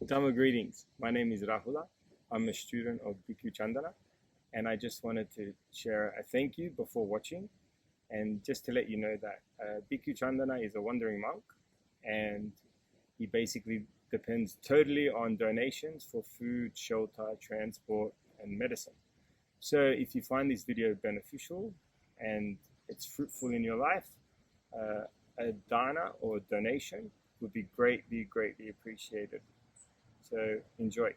Dhamma greetings. My name is Rahula. I'm a student of Bhikkhu Candana, and I just wanted to share a thank you before watching, and just to let you know that Bhikkhu Candana is a wandering monk, and he basically depends totally on donations for food, shelter, transport, and medicine. So if you find this video beneficial and it's fruitful in your life, a dana or donation would be greatly, greatly appreciated. So enjoy.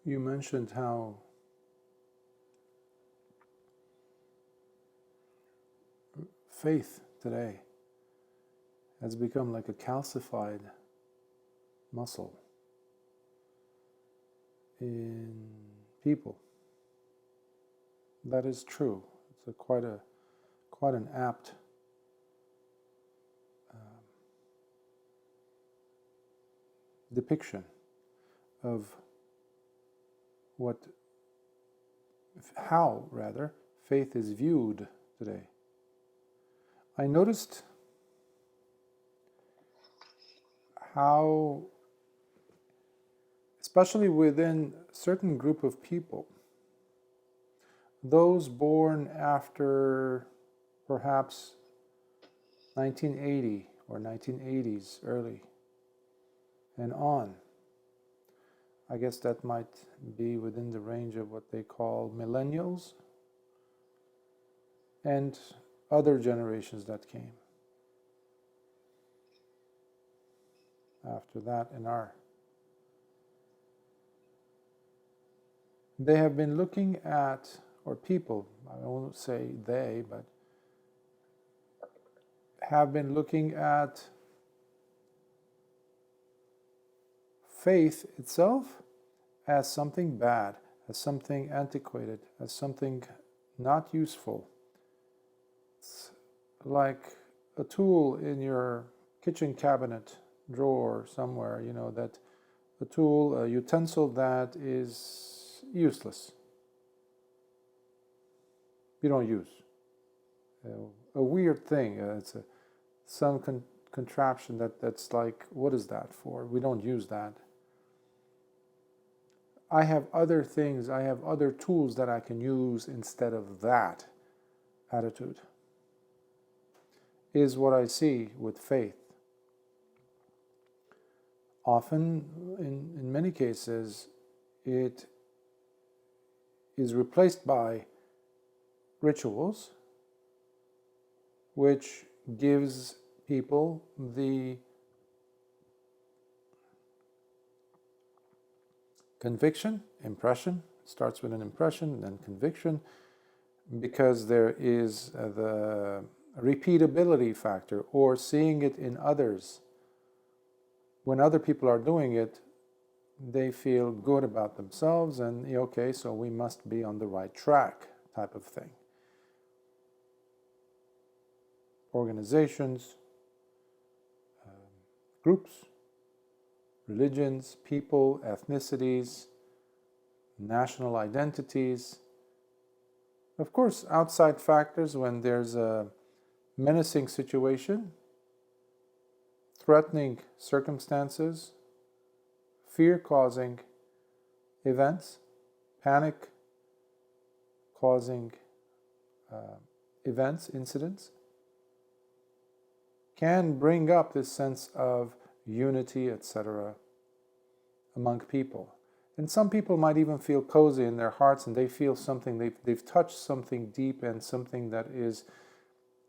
You mentioned how faith today has become like a calcified muscle in people. That is true. It's quite an apt depiction of how faith is viewed today. I noticed how, especially within a certain group of people, those born after perhaps 1980 or 1980s early and on, I guess that might be within the range of what they call millennials and other generations that came after that in our. They have been looking at, or people, I won't say they, but have been looking at faith itself as something bad, as something antiquated, as something not useful. It's like a tool in your kitchen cabinet drawer somewhere, that a tool, a utensil that is useless. You don't use. A weird thing. It's some contraption that's like, what is that for? We don't use that. I have other things, I have other tools that I can use instead of that attitude, is what I see with faith. Often, in many cases, it is replaced by rituals, which gives people the conviction, impression, starts with an impression, then conviction, because there is the repeatability factor, or seeing it in others. When other people are doing it, they feel good about themselves, and okay, so we must be on the right track, type of thing. Organizations, groups, religions, people, ethnicities, national identities. Of course, outside factors, when there's a menacing situation, threatening circumstances, fear-causing events, panic-causing events, incidents, can bring up this sense of unity, etc., among people. And some people might even feel cozy in their hearts, and they feel something, they've touched something deep and something that is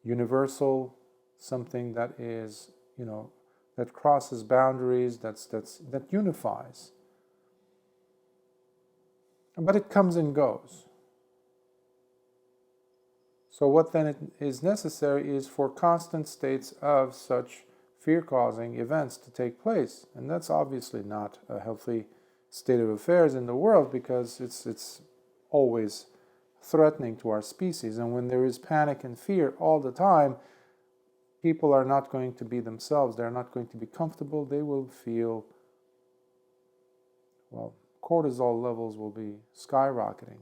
universal, something that is, that crosses boundaries, that unifies. But it comes and goes. So what then is necessary is for constant states of such fear-causing events to take place. And that's obviously not a healthy state of affairs in the world, because it's always threatening to our species. And when there is panic and fear all the time, people are not going to be themselves, they're not going to be comfortable, they will feel, well, cortisol levels will be skyrocketing.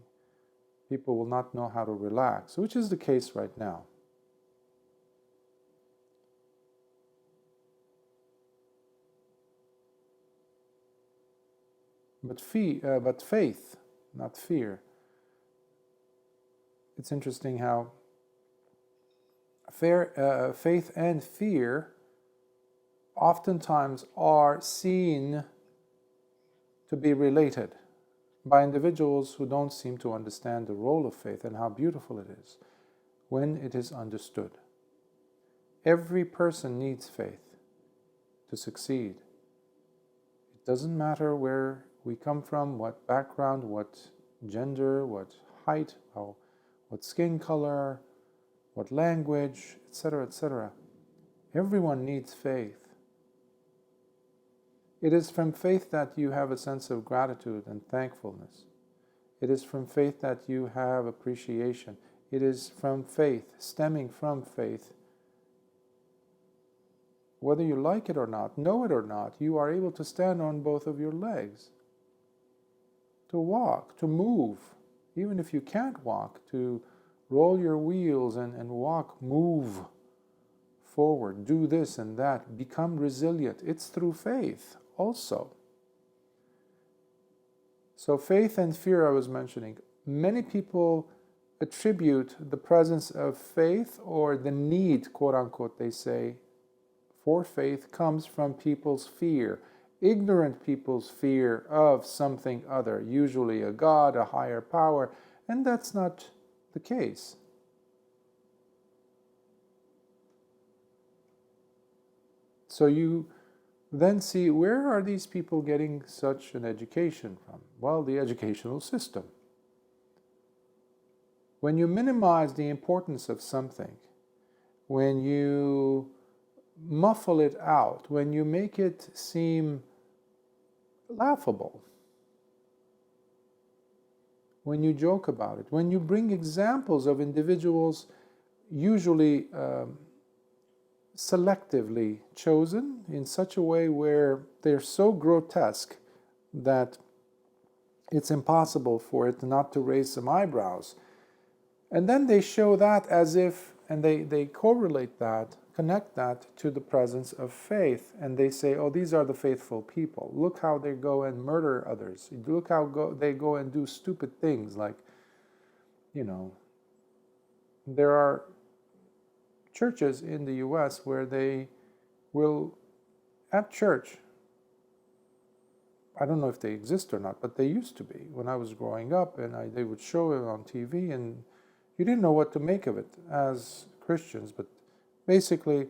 People will not know how to relax, which is the case right now. But faith, not fear. It's interesting how faith and fear oftentimes are seen to be related by individuals who don't seem to understand the role of faith and how beautiful it is when it is understood. Every person needs faith to succeed. It doesn't matter where we come from, what background, what gender, what height, what skin color, what language, etc., etc. Everyone needs faith. It is from faith that you have a sense of gratitude and thankfulness. It is from faith that you have appreciation. It is from faith, stemming from faith. Whether you like it or not, know it or not, you are able to stand on both of your legs, to walk, to move, even if you can't walk, to roll your wheels and walk, move forward, do this and that, become resilient. It's through faith also. So faith and fear, I was mentioning, many people attribute the presence of faith, or the need, quote unquote, they say, for faith comes from people's fear, ignorant people's fear of something other, usually a God, a higher power, and that's not the case. So you then see, where are these people getting such an education from? Well, the educational system. When you minimize the importance of something, when you muffle it out, when you make it seem laughable, when you joke about it, when you bring examples of individuals, usually selectively chosen in such a way where they're so grotesque that it's impossible for it not to raise some eyebrows. And then they show that as if, and they correlate that, connect that to the presence of faith, and they say, oh, these are the faithful people. Look how they go and murder others. Look how they go and do stupid things, like, there are churches in the US where they will, at church, I don't know if they exist or not, but they used to be when I was growing up, and they would show it on TV, and you didn't know what to make of it as Christians, but basically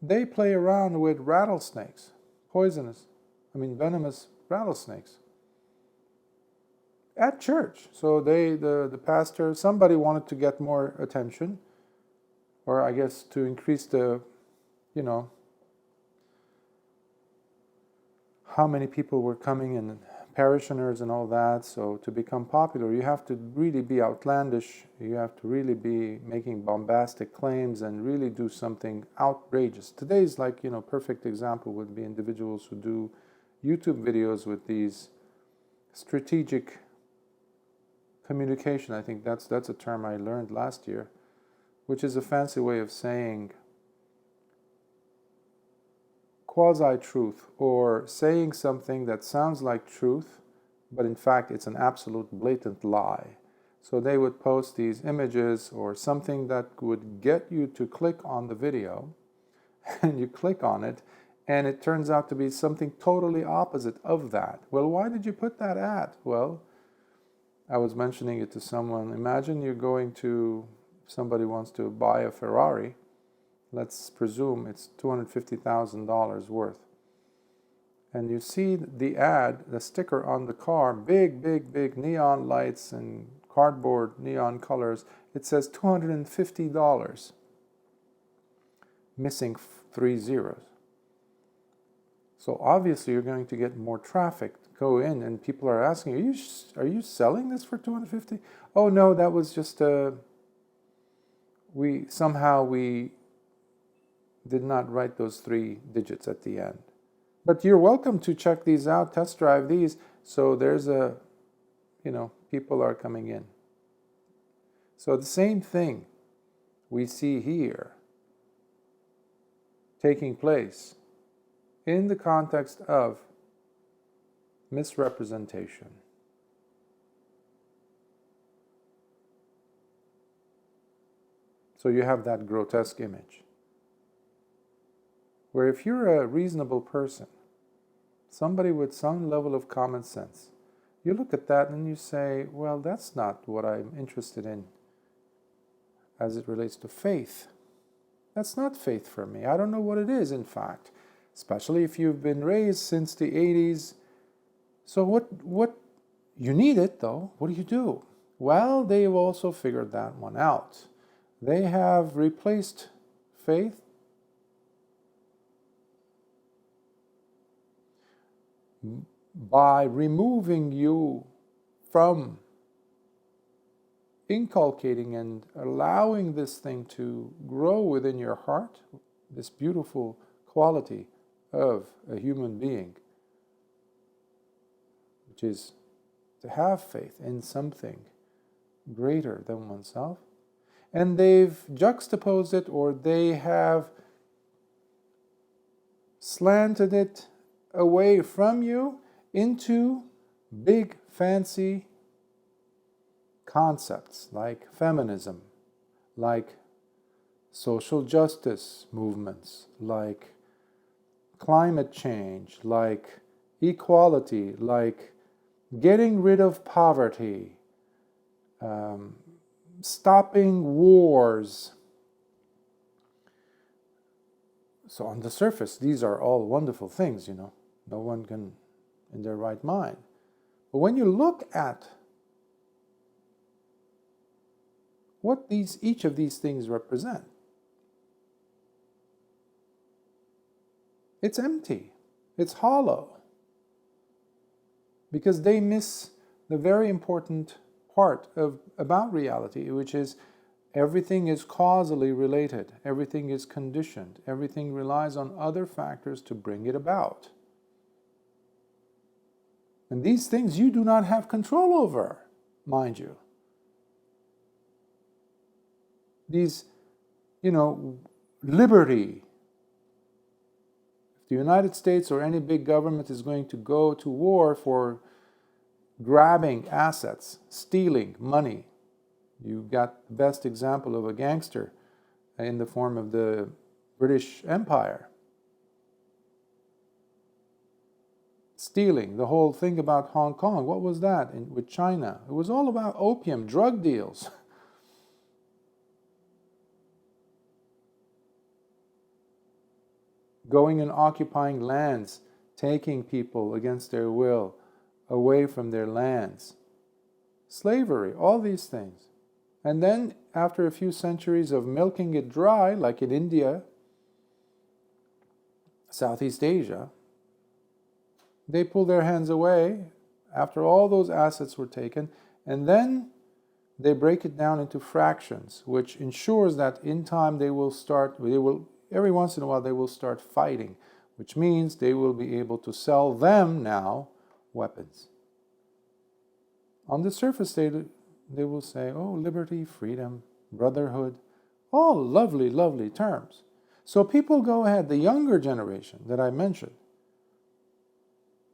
they play around with rattlesnakes, venomous rattlesnakes at church. So the pastor, somebody wanted to get more attention, or I guess to increase the, how many people were coming and parishioners and all that. So to become popular, you have to really be outlandish. You have to really be making bombastic claims and really do something outrageous. Today's perfect example would be individuals who do YouTube videos with these strategic communication. I think that's a term I learned last year, which is a fancy way of saying quasi-truth, or saying something that sounds like truth, but in fact it's an absolute blatant lie. So they would post these images or something that would get you to click on the video, and you click on it, and it turns out to be something totally opposite of that. Well, why did you put that ad? Well, I was mentioning it to someone. Imagine you're going to, somebody wants to buy a Ferrari. Let's presume it's $250,000 worth. And you see the ad, the sticker on the car, big neon lights and cardboard neon colors. It says $250, missing 3 zeros. So obviously you're going to get more traffic go in, and people are asking, are you selling this for $250? Oh no, that was just we did not write those 3 digits at the end. But you're welcome to check these out, test drive these. So there's a, people are coming in. So the same thing we see here taking place in the context of misrepresentation. So you have that grotesque image, where if you're a reasonable person, somebody with some level of common sense, you look at that and you say, well, that's not what I'm interested in as it relates to faith. That's not faith for me. I don't know what it is, in fact, especially if you've been raised since the 80s. So what you need it, though. What do you do? Well, they've also figured that one out. They have replaced faith by removing you from inculcating and allowing this thing to grow within your heart, this beautiful quality of a human being, which is to have faith in something greater than oneself. And they've juxtaposed it, or they have slanted it away from you into big, fancy concepts like feminism, like social justice movements, like climate change, like equality, like getting rid of poverty, stopping wars. So on the surface, these are all wonderful things, no one can in their right mind. But when you look at what each of these things represent, it's empty, it's hollow, because they miss the very important part about reality, which is everything is causally related, everything is conditioned, everything relies on other factors to bring it about. And these things you do not have control over, mind you. These, liberty. If the United States or any big government is going to go to war for grabbing assets, stealing money, you got the best example of a gangster in the form of the British Empire. Stealing, the whole thing about Hong Kong, what was that with China? It was all about opium, drug deals. Going and occupying lands, taking people against their will away from their lands. Slavery, all these things. And then, after a few centuries of milking it dry, like in India, Southeast Asia, they pull their hands away after all those assets were taken, and then they break it down into fractions, which ensures that in time every once in a while they will start fighting, which means they will be able to sell them now weapons. On the surface, they will say, oh, liberty, freedom, brotherhood, all lovely, lovely terms. So people go ahead, the younger generation that I mentioned,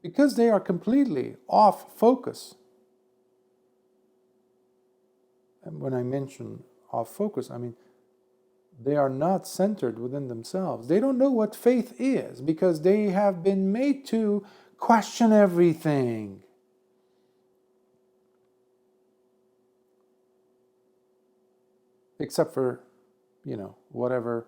because they are completely off focus. And when I mention off focus, I mean they are not centered within themselves. They don't know what faith is because they have been made to question everything. Except for, whatever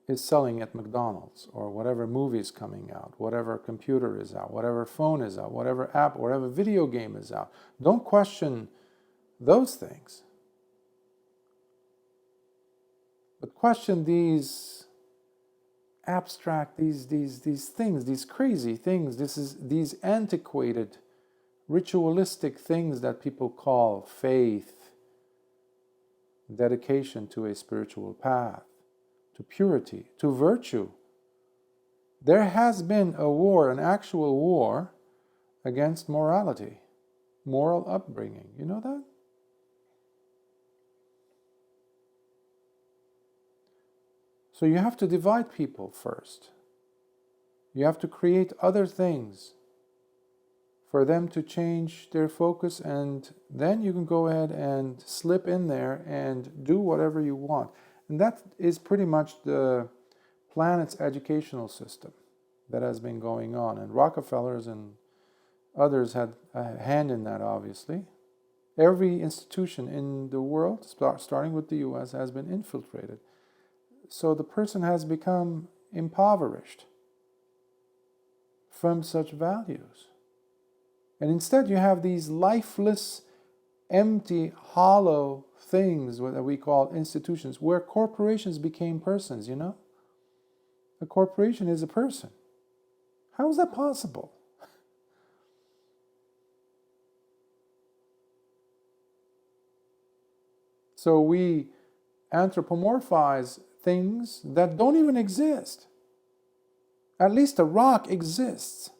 is selling at McDonald's, or whatever movie is coming out, whatever computer is out, whatever phone is out, whatever app, whatever video game is out. Don't question those things. But question these abstract, these things, these crazy things, these antiquated, ritualistic things that people call faith, dedication to a spiritual path, to purity, to virtue. There has been a war, an actual war against morality, moral upbringing. You know that? So you have to divide people first. You have to create other things for them to change their focus, and then you can go ahead and slip in there and do whatever you want. And that is pretty much the planet's educational system that has been going on. And Rockefellers and others had a hand in that, obviously. Every institution in the world, starting with the US, has been infiltrated. So the person has become impoverished from such values. And instead you have these lifeless, empty, hollow things that we call institutions, where corporations became persons, you know? A corporation is a person. How is that possible? So we anthropomorphize things that don't even exist. At least a rock exists.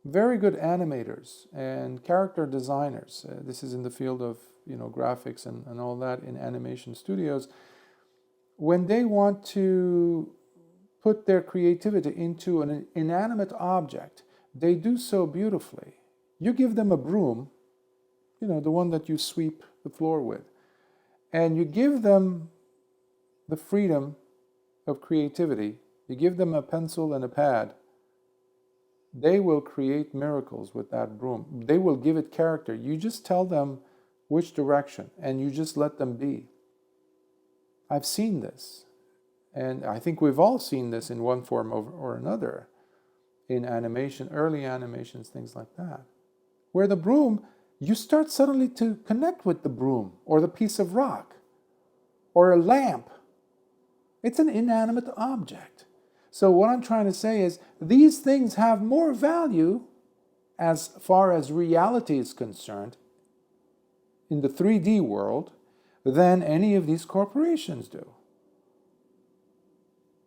Very good animators and character designers. This is in the field of graphics and all that in animation studios. When they want to put their creativity into an inanimate object, they do so beautifully. You give them a broom, the one that you sweep the floor with, and you give them the freedom of creativity. You give them a pencil and a pad. They will create miracles with that broom. They will give it character. You just tell them which direction, and you just let them be. I've seen this, and I think we've all seen this in one form or another, in animation, early animations, things like that, where the broom, you start suddenly to connect with the broom, or the piece of rock, or a lamp. It's an inanimate object. So what I'm trying to say is, these things have more value as far as reality is concerned in the 3D world than any of these corporations do.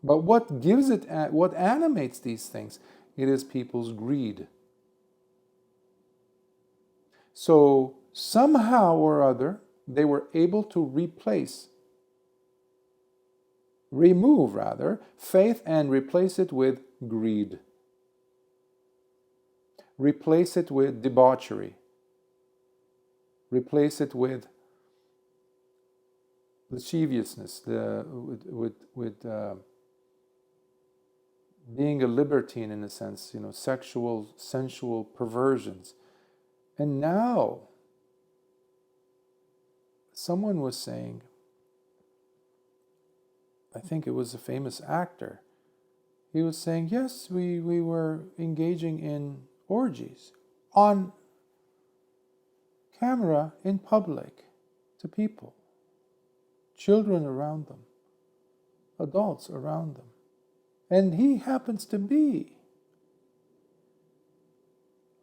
But what gives it, what animates these things, it is people's greed. So somehow or other, they were able to remove faith and replace it with greed. Replace it with debauchery. Replace it with lasciviousness, with being a libertine in a sense, sexual, sensual perversions. And now, someone was saying, I think it was a famous actor, he was saying, yes, we were engaging in orgies on camera in public to people, children around them, adults around them. And he happens to be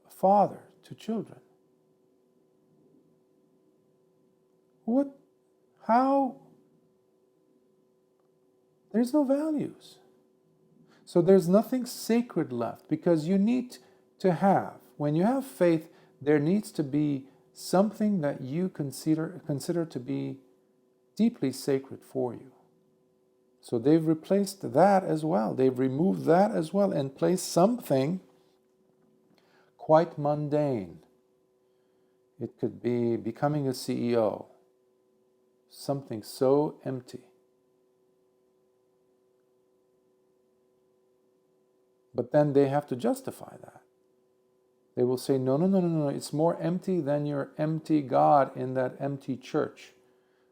a father to children. What? How? There's no values. So there's nothing sacred left, because you need to have, when you have faith, there needs to be something that you consider to be deeply sacred for you. So they've replaced that as well. They've removed that as well and placed something quite mundane. It could be becoming a CEO. Something so empty. But then they have to justify that. They will say, no, it's more empty than your empty God in that empty church.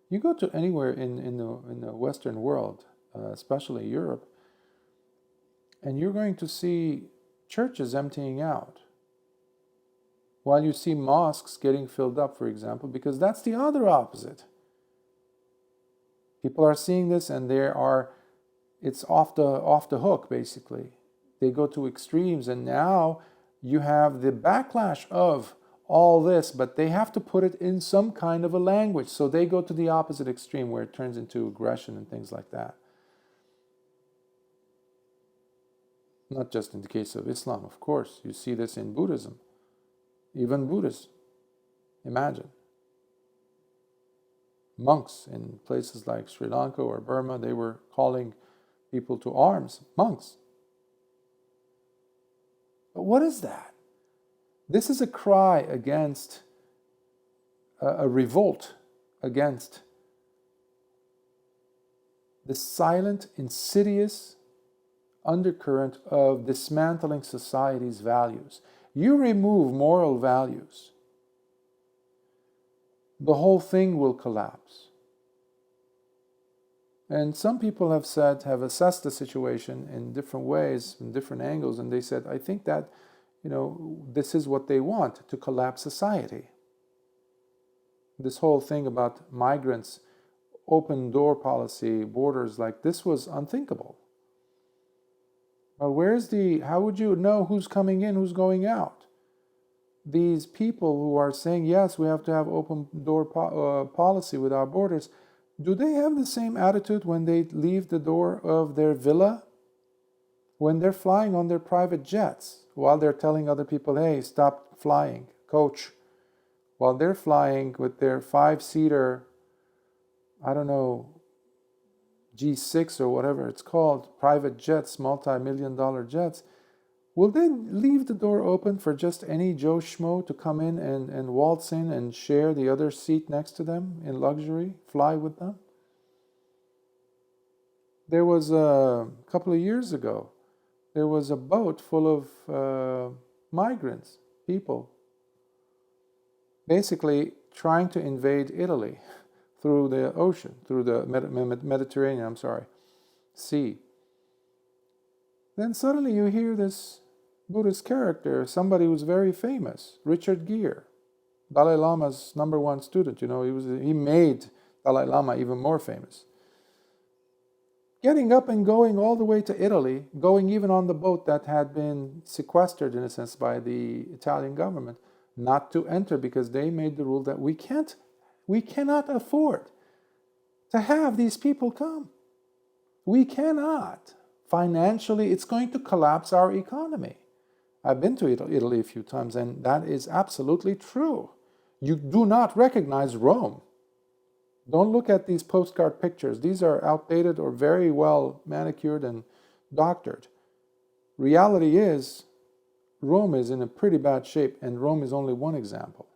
You go to anywhere in the Western world, especially Europe, and you're going to see churches emptying out, while you see mosques getting filled up, for example, because that's the other opposite. People are seeing this, and it's off the hook, basically. They go to extremes, and now you have the backlash of all this, but they have to put it in some kind of a language. So they go to the opposite extreme where it turns into aggression and things like that. Not just in the case of Islam, of course. You see this in Buddhism. Even Buddhists. Imagine. Monks in places like Sri Lanka or Burma, they were calling people to arms. Monks. But what is that? This is a cry against, a revolt against the silent, insidious undercurrent of dismantling society's values. You remove moral values, the whole thing will collapse. And some people have said, have assessed the situation in different ways, in different angles, and they said, I think that, this is what they want, to collapse society. This whole thing about migrants, open door policy, borders, like this was unthinkable. Well, how would you know who's coming in, who's going out? These people who are saying, yes, we have to have open door policy with our borders, do they have the same attitude when they leave the door of their villa? When they're flying on their private jets, while they're telling other people, hey, stop flying, coach. While they're flying with their 5-seater, I don't know, G6 or whatever it's called, private jets, multi-million-dollar jets, will they leave the door open for just any Joe Schmo to come in and waltz in and share the other seat next to them in luxury, fly with them? There was a couple of years ago, there was a boat full of migrants, people, basically trying to invade Italy through the ocean, through the Mediterranean, Sea. Then suddenly you hear this Buddhist character, somebody who's very famous, Richard Gere, Dalai Lama's #1 student. He made Dalai Lama even more famous. Getting up and going all the way to Italy, going even on the boat that had been sequestered, in a sense, by the Italian government, not to enter because they made the rule that we cannot afford to have these people come. We cannot. Financially, it's going to collapse our economy. I've been to Italy a few times, and that is absolutely true. You do not recognize Rome. Don't look at these postcard pictures. These are outdated or very well manicured and doctored. Reality is, Rome is in a pretty bad shape, and Rome is only one example.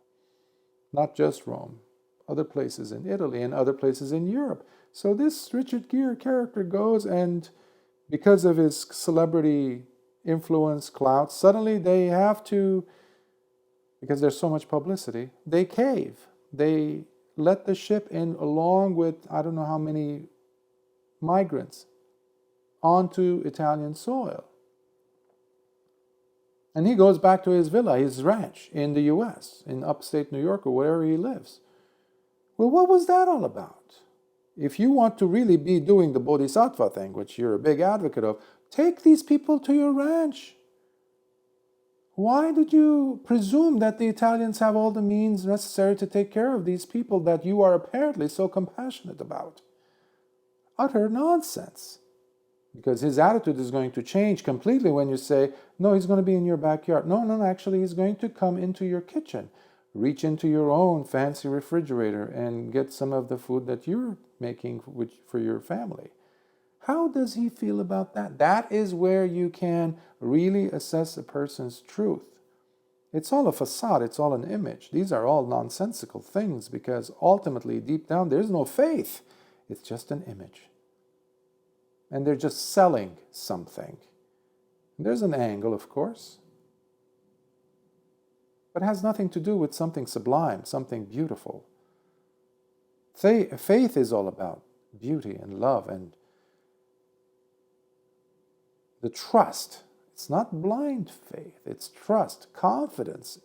Not just Rome. Other places in Italy and other places in Europe. So this Richard Gere character goes, and because of his celebrity influence, clout, suddenly they have to, because there's so much publicity, they cave. They let the ship in along with I don't know how many migrants onto Italian soil. And he goes back to his villa, his ranch in the US, in upstate New York or wherever he lives. Well, what was that all about? If you want to really be doing the bodhisattva thing, which you're a big advocate of, take these people to your ranch. Why did you presume that the Italians have all the means necessary to take care of these people that you are apparently so compassionate about? Utter nonsense. Because his attitude is going to change completely when you say, no, he's going to be in your backyard. No, actually, he's going to come into your kitchen. Reach into your own fancy refrigerator and get some of the food that you're making for your family. How does he feel about that? That is where you can really assess a person's truth. It's all a facade, it's all an image. These are all nonsensical things because ultimately, deep down, there's no faith. It's just an image. And they're just selling something. There's an angle, of course. But it has nothing to do with something sublime, something beautiful. Faith is all about beauty and love and the trust. It's not blind faith, it's trust, confidence,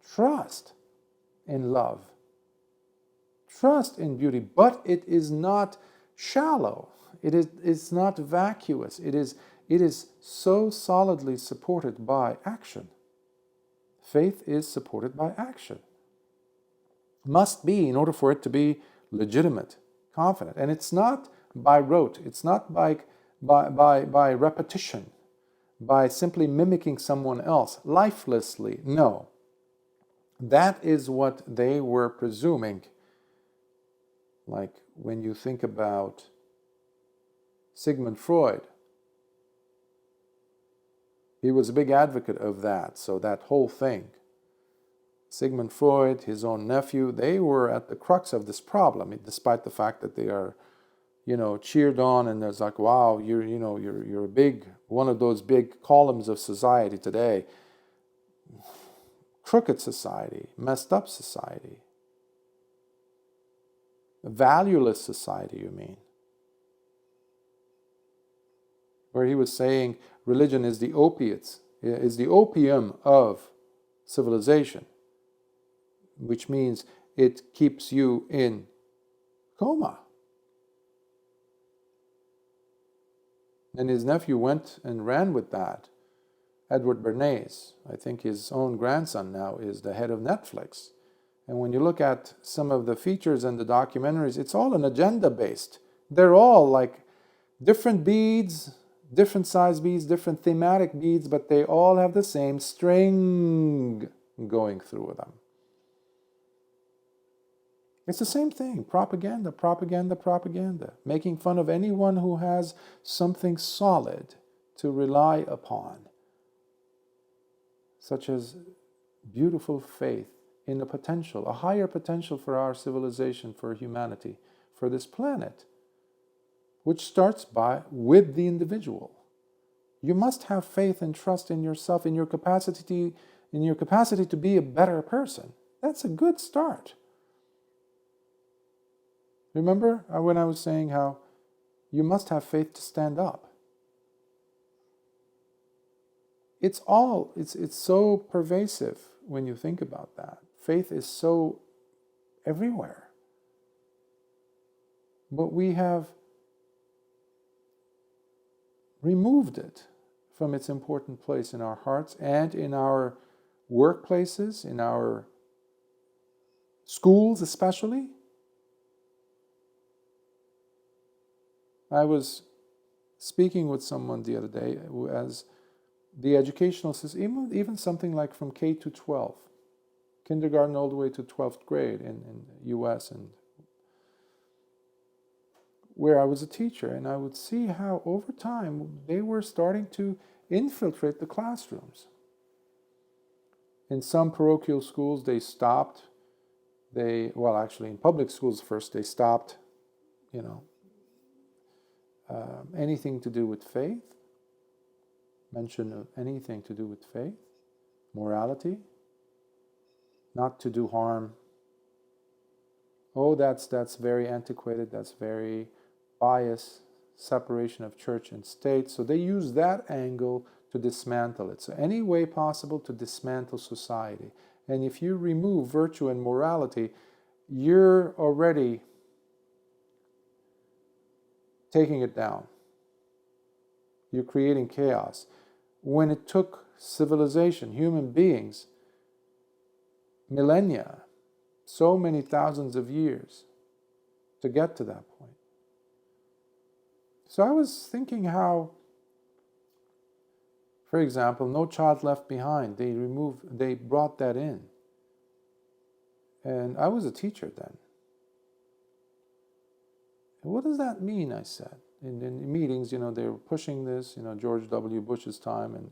trust in love, trust in beauty, but it is not shallow. It's not vacuous. It is so solidly supported by action. Faith is supported by action. Must be, in order for it to be legitimate, confident. And it's not by rote, it's not by repetition, by simply mimicking someone else, lifelessly. No. That is what they were presuming. Like when you think about Sigmund Freud, he was a big advocate of that. So that whole thing, Sigmund Freud, his own nephew, they were at the crux of this problem, despite the fact that they are, cheered on, and there's like, wow, you're a big, one of those big columns of society today. Crooked society, messed up society, valueless society, you mean? Where he was saying religion is the opiates, is the opium of civilization, which means it keeps you in coma. And his nephew went and ran with that. Edward Bernays, I think his own grandson now, is the head of Netflix. And when you look at some of the features and the documentaries, it's all an agenda-based. They're all like different beads, different size beads, different thematic beads, but they all have the same string going through them. It's the same thing. Propaganda, propaganda, propaganda. Making fun of anyone who has something solid to rely upon, such as beautiful faith in a potential, a higher potential for our civilization, for humanity, for this planet, which starts with the individual. You must have faith and trust in yourself, in your capacity to be a better person. That's a good start. Remember when I was saying how you must have faith to stand up? It's so pervasive when you think about that. Faith is so everywhere. But we have removed it from its important place in our hearts and in our workplaces, in our schools especially. I was speaking with someone the other day who has the educational system, even something like from K to 12, kindergarten all the way to 12th grade in the US, and where I was a teacher, and I would see how over time they were starting to infiltrate the classrooms. In some parochial schools they stopped. Actually in public schools first they stopped, anything to do with faith, mention of anything to do with faith, morality, not to do harm. Oh, that's very antiquated, that's very biased, separation of church and state. So they use that angle to dismantle it. So any way possible to dismantle society. And if you remove virtue and morality, you're already taking it down. You're creating chaos. When it took civilization, human beings, millennia, so many thousands of years to get to that point. So I was thinking how, for example, No Child Left Behind, they brought that in. And I was a teacher then. What does that mean, I said. In meetings, they were pushing this, George W. Bush's time, and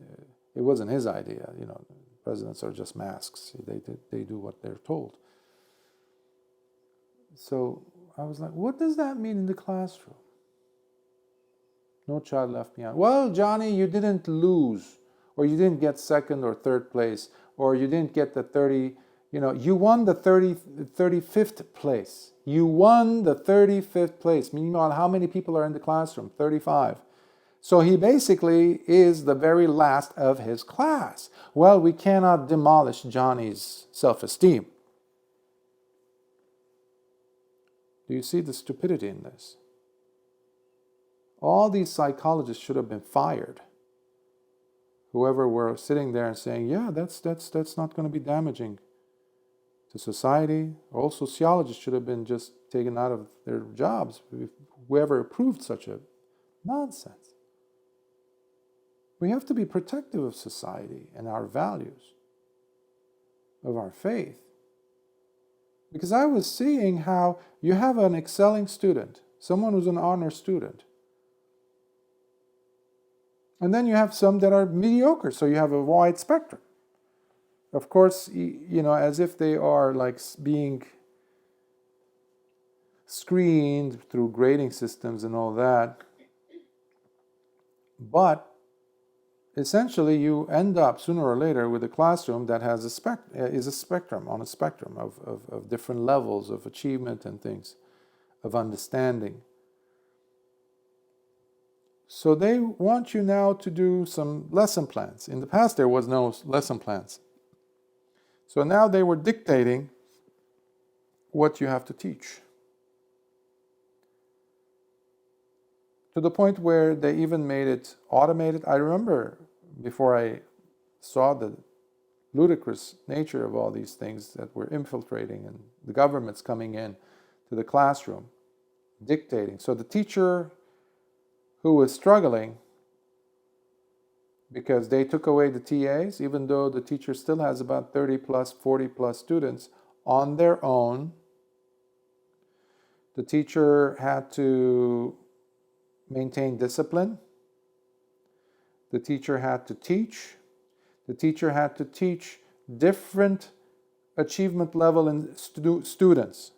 it wasn't his idea, presidents are just masks. They do what they're told. So I was like, what does that mean in the classroom? No child left behind. Well, Johnny, you didn't lose, or you didn't get second or third place, or you didn't get the 30, you won the 35th place. You won the 35th place. Meanwhile, how many people are in the classroom? 35. So he basically is the very last of his class. Well, we cannot demolish Johnny's self-esteem. Do you see the stupidity in this? All these psychologists should have been fired. whoever were sitting there and saying, yeah, that's not going to be damaging to society. All sociologists should have been just taken out of their jobs. Whoever approved such a nonsense. We have to be protective of society and our values, of our faith. Because I was seeing how you have an excelling student, someone who's an honor student, and then you have some that are mediocre, so you have a wide spectrum. Of course, as if they are like being screened through grading systems and all that. But essentially, you end up sooner or later with a classroom that has a spectrum of different levels of achievement and things, of understanding. So they want you now to do some lesson plans. In the past, there was no lesson plans. So now they were dictating what you have to teach. To the point where they even made it automated. I remember before I saw the ludicrous nature of all these things that were infiltrating and the government's coming in to the classroom, dictating. So the teacher who was struggling because they took away the TAs, even though the teacher still has about 30 plus, 40 plus students on their own, the teacher had to maintain discipline. The teacher had to teach. The teacher had to teach different achievement level in students,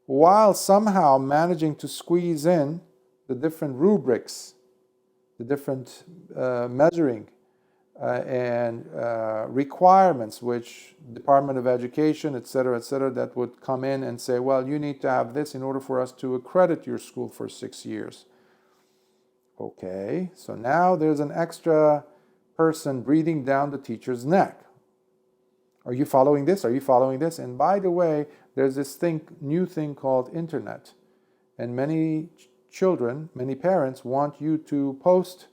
while somehow managing to squeeze in the different rubrics, the different measuring and requirements, which Department of Education, etc., that would come in and say, well, you need to have this in order for us to accredit your school for 6 years. Okay, so now there's an extra person breathing down the teacher's neck. Are you following this? Are you following this? And by the way, there's this new thing called internet. And many children, many parents want you to post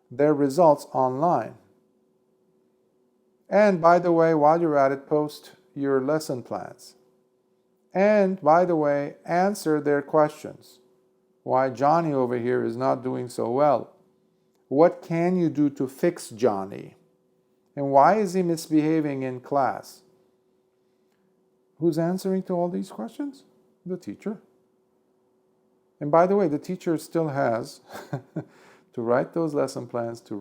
their results online. And by the way, while you're at it, post your lesson plans. And by the way, answer their questions. Why Johnny over here is not doing so well. What can you do to fix Johnny? And why is he misbehaving in class? Who's answering to all these questions? The teacher. And by the way, the teacher still has to write those lesson plans, to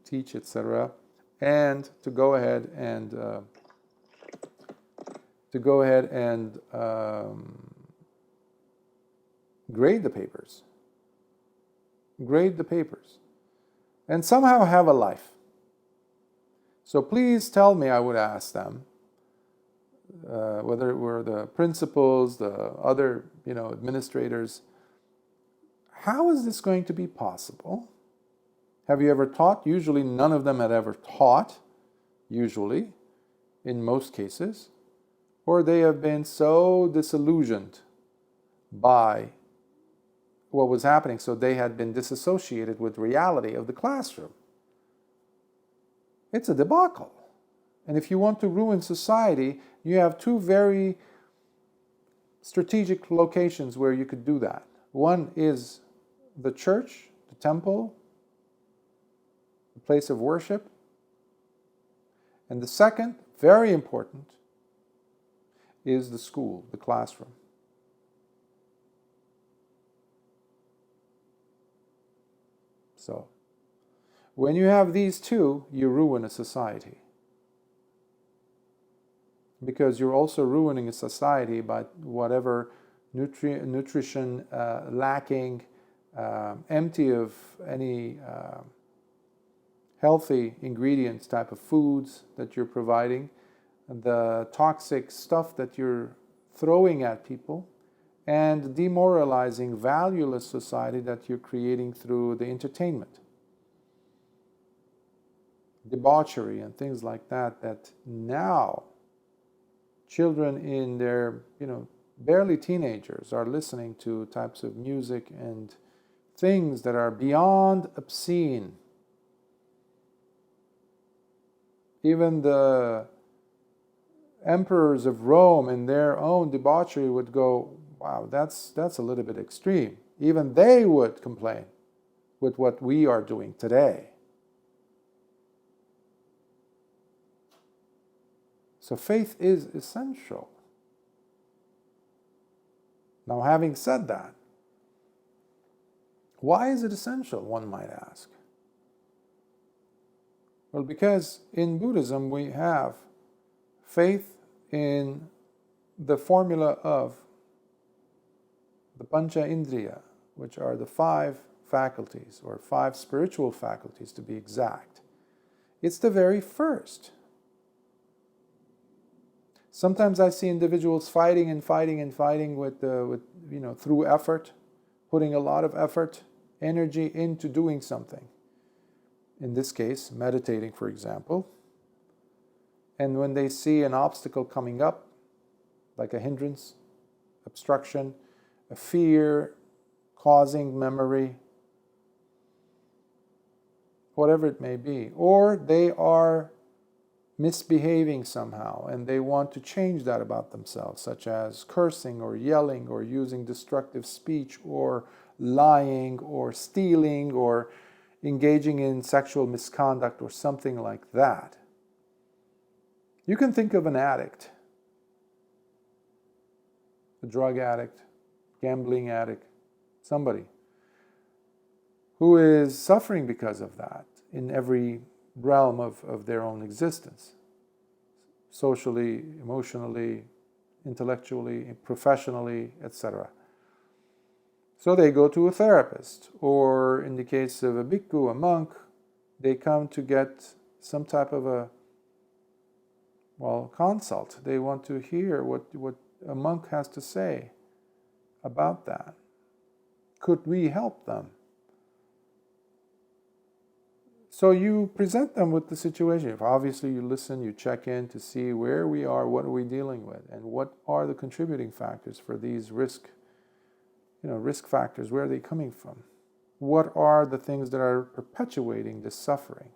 teach, etc., and to go ahead and grade the papers. Grade the papers. And somehow have a life. So please tell me, I would ask them, whether it were the principals, the other, administrators, how is this going to be possible? Have you ever taught? Usually none of them had ever taught, usually, in most cases. Or they have been so disillusioned by what was happening, so they had been disassociated with reality of the classroom. It's a debacle. And if you want to ruin society, you have two very strategic locations where you could do that. One is the church, the temple, the place of worship. And the second, very important, is the school, the classroom. So, when you have these two, you ruin a society. Because you're also ruining a society by whatever nutrition lacking, empty of any healthy ingredients type of foods that you're providing, the toxic stuff that you're throwing at people, and demoralizing, valueless society that you're creating through the entertainment. Debauchery and things like that, that now children in their, barely teenagers are listening to types of music and things that are beyond obscene. Even the emperors of Rome in their own debauchery would go, wow, that's a little bit extreme. Even they would complain with what we are doing today. So faith is essential. Now, having said that, why is it essential, one might ask? Well, because in Buddhism we have faith in the formula of the Pancha Indriya, which are the 5 faculties, or 5 spiritual faculties to be exact. It's the very first. Sometimes I see individuals fighting with through effort, putting a lot of effort, energy into doing something. In this case, meditating, for example. And when they see an obstacle coming up, like a hindrance, obstruction, a fear causing memory, whatever it may be, or they are misbehaving somehow and they want to change that about themselves, such as cursing or yelling or using destructive speech or lying or stealing or engaging in sexual misconduct or something like that. You can think of an addict, a drug addict, gambling addict, somebody who is suffering because of that in every realm of their own existence, socially, emotionally, intellectually, professionally, etc. So they go to a therapist, or in the case of a bhikkhu, a monk, they come to get some type of a consult. They want to hear what a monk has to say about that. Could we help them? So you present them with the situation. If obviously you listen, you check in to see where we are, what are we dealing with, and what are the contributing factors for these risk factors. Where are they coming from? What are the things that are perpetuating this suffering?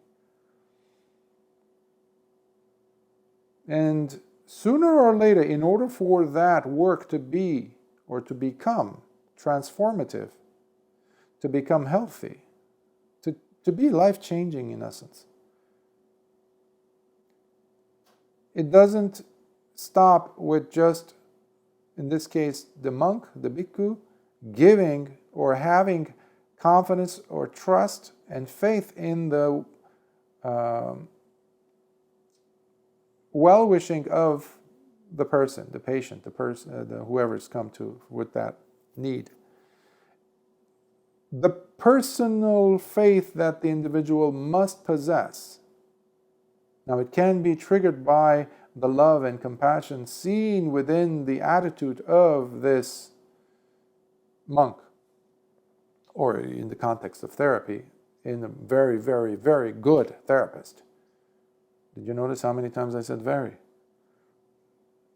And sooner or later, in order for that work to be or to become transformative, to become healthy, to be life-changing in essence, it doesn't stop with just, in this case, the monk, the bhikkhu, giving or having confidence or trust and faith in the well-wishing of the person, the patient, whoever's come to with that need. The personal faith that the individual must possess. Now, it can be triggered by the love and compassion seen within the attitude of this monk, or in the context of therapy, in a very, very, very good therapist. Did you notice how many times I said very?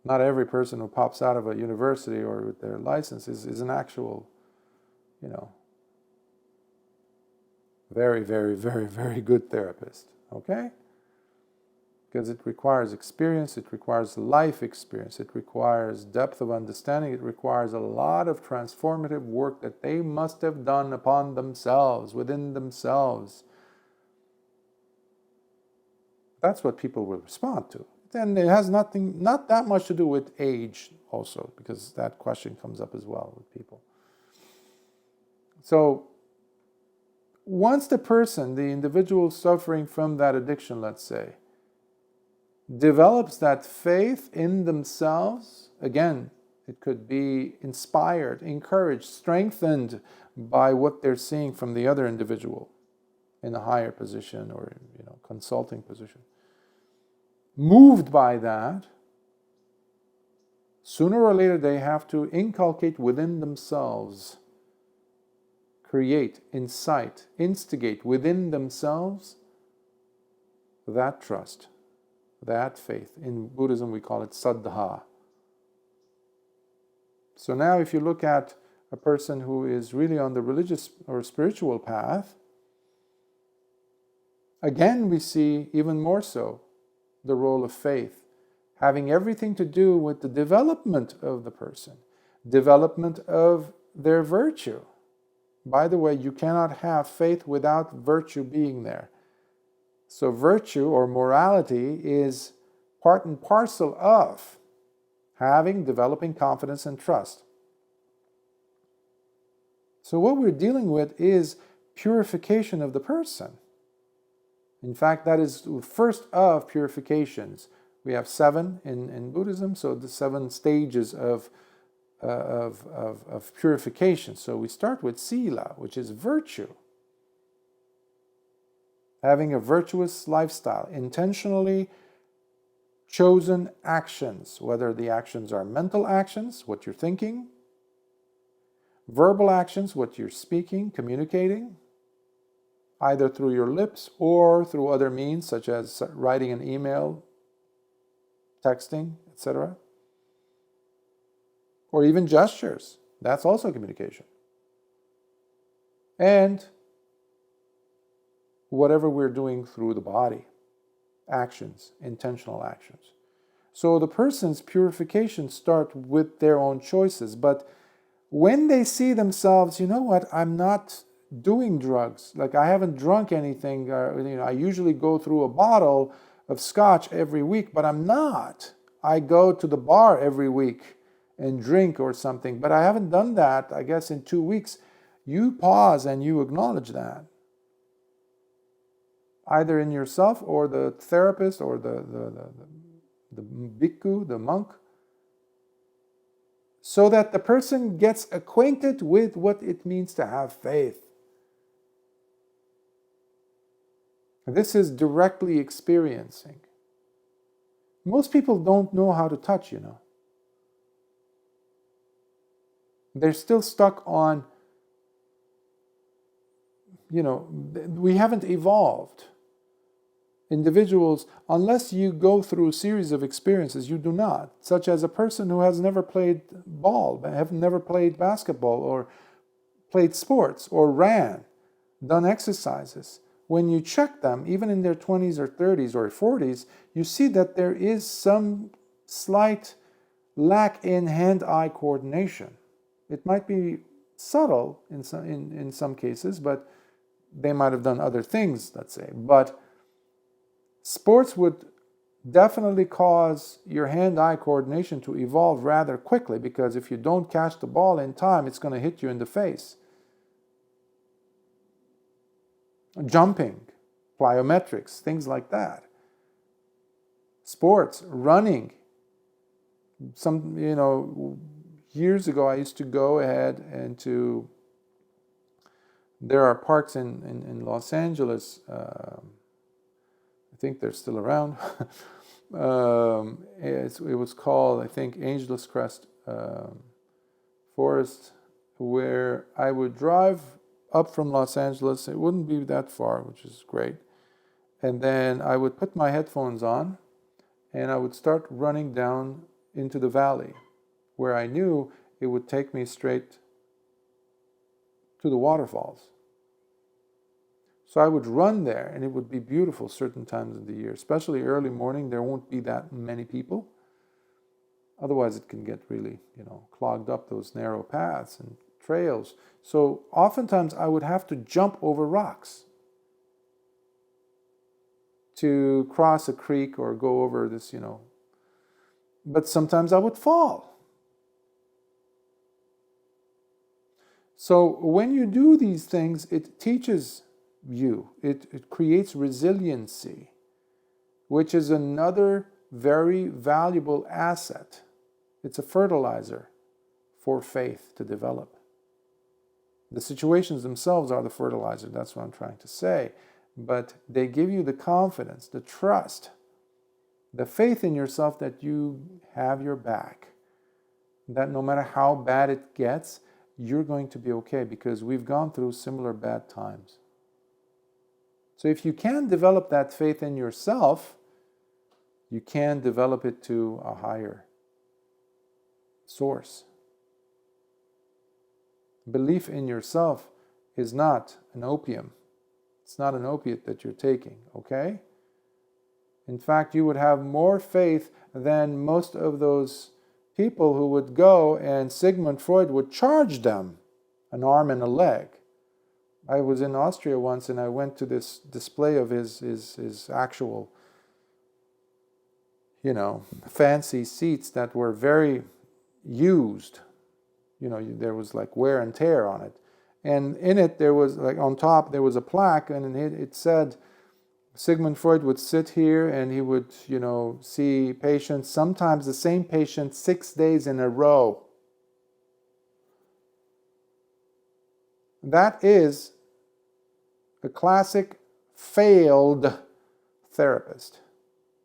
Not every person who pops out of a university or with their license is an actual, very, very, very, very good therapist. Okay? Because it requires experience, it requires life experience, it requires depth of understanding, it requires a lot of transformative work that they must have done upon themselves, within themselves. That's what people will respond to. And it has not that much to do with age also, because that question comes up as well with people. So, once the person, the individual suffering from that addiction, let's say, develops that faith in themselves, again, it could be inspired, encouraged, strengthened by what they're seeing from the other individual in a higher position or consulting position. Moved by that, sooner or later they have to inculcate within themselves, create, incite, instigate within themselves that trust, that faith. In Buddhism we call it saddha. So now if you look at a person who is really on the religious or spiritual path, again we see even more so the role of faith, having everything to do with the development of the person, development of their virtue. By the way, you cannot have faith without virtue being there. So virtue or morality is part and parcel of developing confidence and trust. So what we're dealing with is purification of the person. In fact, that is the first of purifications. We have 7 in Buddhism, so the 7 stages of purification. So we start with sila, which is virtue. Having a virtuous lifestyle, intentionally chosen actions, whether the actions are mental actions, what you're thinking, verbal actions, what you're speaking, communicating, either through your lips or through other means, such as writing an email, texting, etc. Or even gestures. That's also communication. And whatever we're doing through the body. Actions, intentional actions. So the person's purification starts with their own choices. But when they see themselves, you know what, I'm not doing drugs. Like I haven't drunk anything. I usually go through a bottle of scotch every week, but I'm not. I go to the bar every week and drink or something, but I haven't done that, I guess, in 2 weeks. You pause and you acknowledge that. Either in yourself or the therapist or the bhikkhu, the monk, so that the person gets acquainted with what it means to have faith. This is directly experiencing. Most people don't know how to touch, They're still stuck on, we haven't evolved. Individuals, unless you go through a series of experiences, you do not. Such as a person who has never played ball, have never played basketball or played sports or ran, done exercises. When you check them, even in their 20s or 30s or 40s, you see that there is some slight lack in hand-eye coordination. It might be subtle in some cases, but they might have done other things, let's say. But sports would definitely cause your hand-eye coordination to evolve rather quickly, because if you don't catch the ball in time, it's going to hit you in the face. Jumping, plyometrics, things like that. Sports, running. Years ago I used to go ahead and there are parks in Los Angeles, I think they're still around. It was called, I think, Angeles Crest Forest, where I would drive up from Los Angeles. It wouldn't be that far, which is great. And then I would put my headphones on and I would start running down into the valley, where I knew it would take me straight to the waterfalls. So I would run there, and it would be beautiful certain times of the year, especially early morning. There won't be that many people. Otherwise, it can get really, clogged up, those narrow paths and trails. So oftentimes I would have to jump over rocks to cross a creek or go over this, But sometimes I would fall. So when you do these things, it teaches you. It creates resiliency, which is another very valuable asset. It's a fertilizer for faith to develop. The situations themselves are the fertilizer, that's what I'm trying to say. But they give you the confidence, the trust, the faith in yourself that you have your back. That no matter how bad it gets, you're going to be okay, because we've gone through similar bad times. So if you can develop that faith in yourself, you can develop it to a higher source. Belief in yourself is not an opium. It's not an opiate that you're taking, okay? In fact, you would have more faith than most of those people who would go and Sigmund Freud would charge them an arm and a leg. I was in Austria once and I went to this display of his actual, fancy seats that were very used. There was like wear and tear on it. And in it, there was, like on top, there was a plaque and it said, Sigmund Freud would sit here and he would, see patients, sometimes the same patient 6 days in a row. That is a classic failed therapist,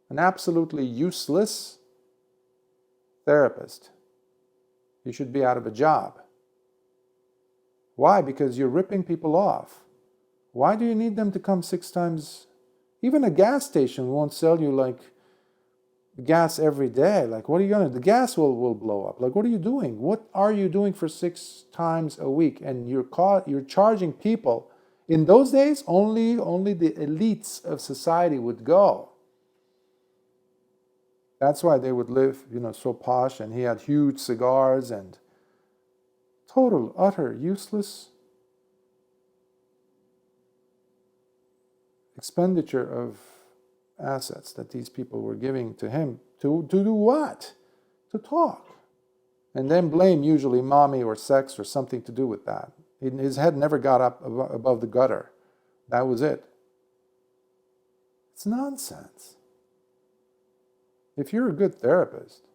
an absolutely useless therapist. You should be out of a job. Why? Because you're ripping people off. Why do you need them to come 6 times? Even a gas station won't sell you like gas every day. Like, what are you going to do? The gas will blow up. Like, what are you doing? What are you doing for 6 times a week? And you're charging people. In those days, only the elites of society would go. That's why they would live, so posh, and he had huge cigars and total, utter, useless expenditure of assets that these people were giving to him to do what? To talk. And then blame usually mommy or sex or something to do with that. His head never got up above the gutter. That was it. It's nonsense. If you're a good therapist,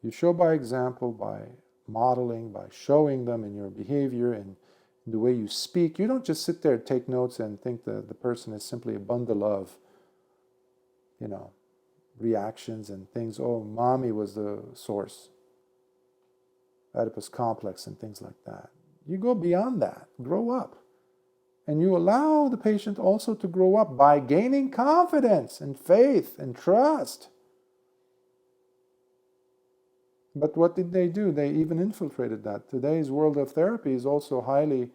you show by example, by modeling, by showing them in your behavior and the way you speak. You don't just sit there and take notes and think that the person is simply a bundle of, reactions and things. Oh, mommy was the source. Oedipus complex and things like that. You go beyond that. Grow up. And you allow the patient also to grow up by gaining confidence and faith and trust. But what did they do? They even infiltrated that. Today's world of therapy is also highly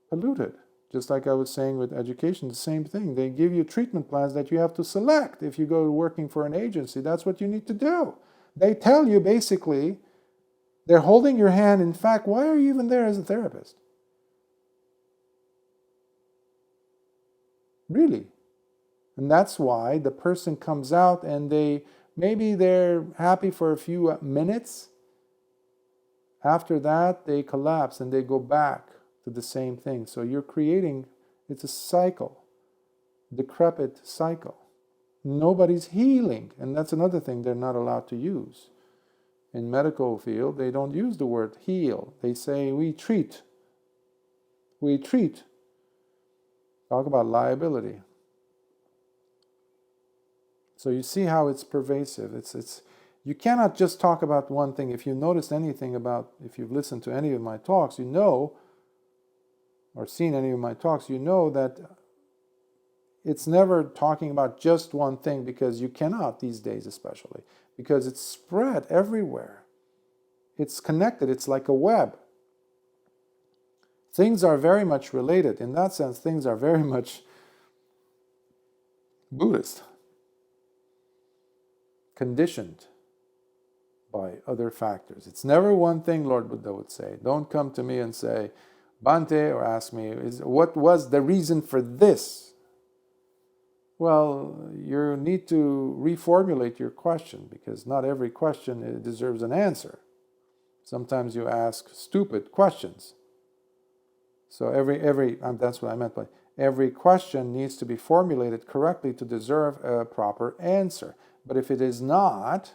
polluted. Just like I was saying with education, the same thing. They give you treatment plans that you have to select if you go working for an agency. That's what you need to do. They tell you basically, they're holding your hand. In fact, why are you even there as a therapist? Really. And that's why the person comes out and maybe they're happy for a few minutes. After that, they collapse and they go back to the same thing. So you're creating, it's a cycle, decrepit cycle. Nobody's healing. And that's another thing they're not allowed to use. In medical field, they don't use the word heal. They say, we treat. We treat. Talk about liability. So you see how it's pervasive. You cannot just talk about one thing. If you noticed anything if you've listened to any of my talks, or seen any of my talks, you know that it's never talking about just one thing, because you cannot these days especially, because it's spread everywhere. It's connected. It's like a web. Things are very much related. In that sense, things are very much Buddhist, conditioned by other factors. It's never one thing, Lord Buddha would say. Don't come to me and say, Bhante, or ask me, what was the reason for this? Well, you need to reformulate your question, because not every question deserves an answer. Sometimes you ask stupid questions. So that's what I meant by every question needs to be formulated correctly to deserve a proper answer. But if it is not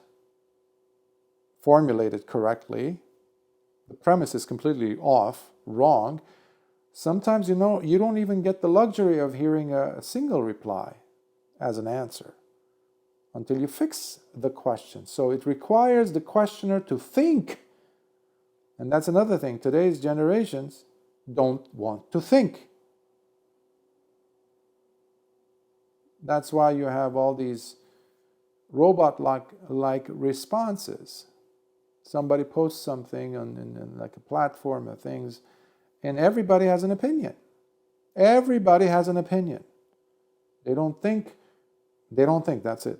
formulated correctly, the premise is completely off, wrong, sometimes you don't even get the luxury of hearing a single reply as an answer until you fix the question. So it requires the questioner to think. And that's another thing. Today's generations don't want to think. That's why you have all these robot-like responses. Somebody posts something on like a platform of things, and everybody has an opinion. Everybody has an opinion. They don't think They don't think, that's it.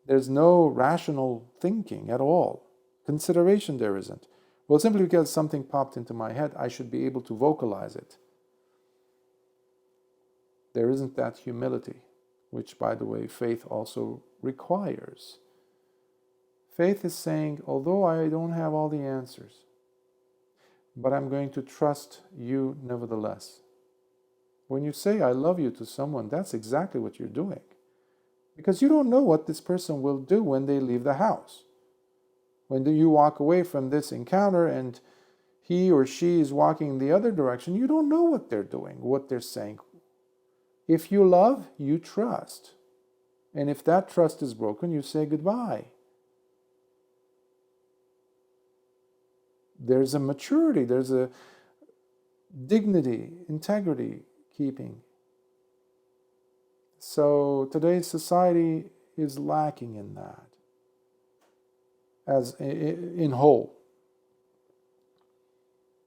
There's no rational thinking at all. Consideration there isn't. Well, simply because something popped into my head, I should be able to vocalize it. There isn't that humility, which, by the way, faith also requires. Faith is saying, although I don't have all the answers, but I'm going to trust you nevertheless. When you say I love you to someone, that's exactly what you're doing. Because you don't know what this person will do when they leave the house. When you walk away from this encounter and he or she is walking in the other direction, you don't know what they're doing, what they're saying. If you love, you trust. And if that trust is broken, you say goodbye. There's a maturity, there's a dignity, integrity keeping. So today's society is lacking in that, as in whole.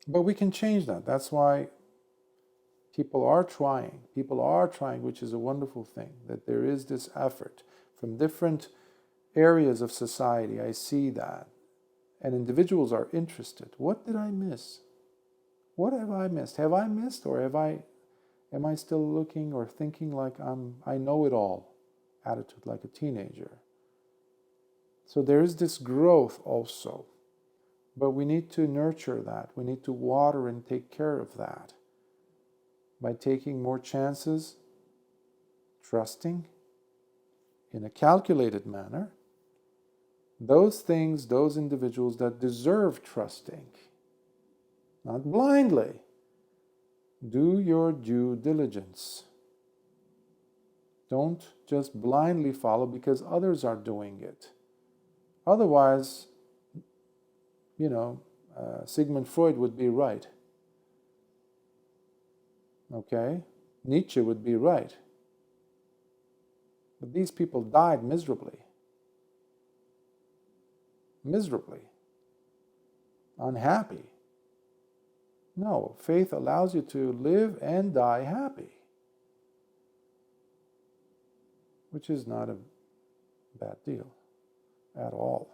But we can change that. That's why people are trying, which is a wonderful thing, that there is this effort from different areas of society. I see that. And individuals are interested. What did I miss? What have I missed? Have I missed, or am I still looking or thinking like I know it all attitude, like a teenager? So there is this growth also. But we need to nurture that. We need to water and take care of that by taking more chances, trusting in a calculated manner those things, those individuals that deserve trusting, not blindly. Do your due diligence. Don't just blindly follow because others are doing it. Otherwise, Sigmund Freud would be right. Okay? Nietzsche would be right. But these people died miserably. Unhappy. No, faith allows you to live and die happy, which is not a bad deal at all.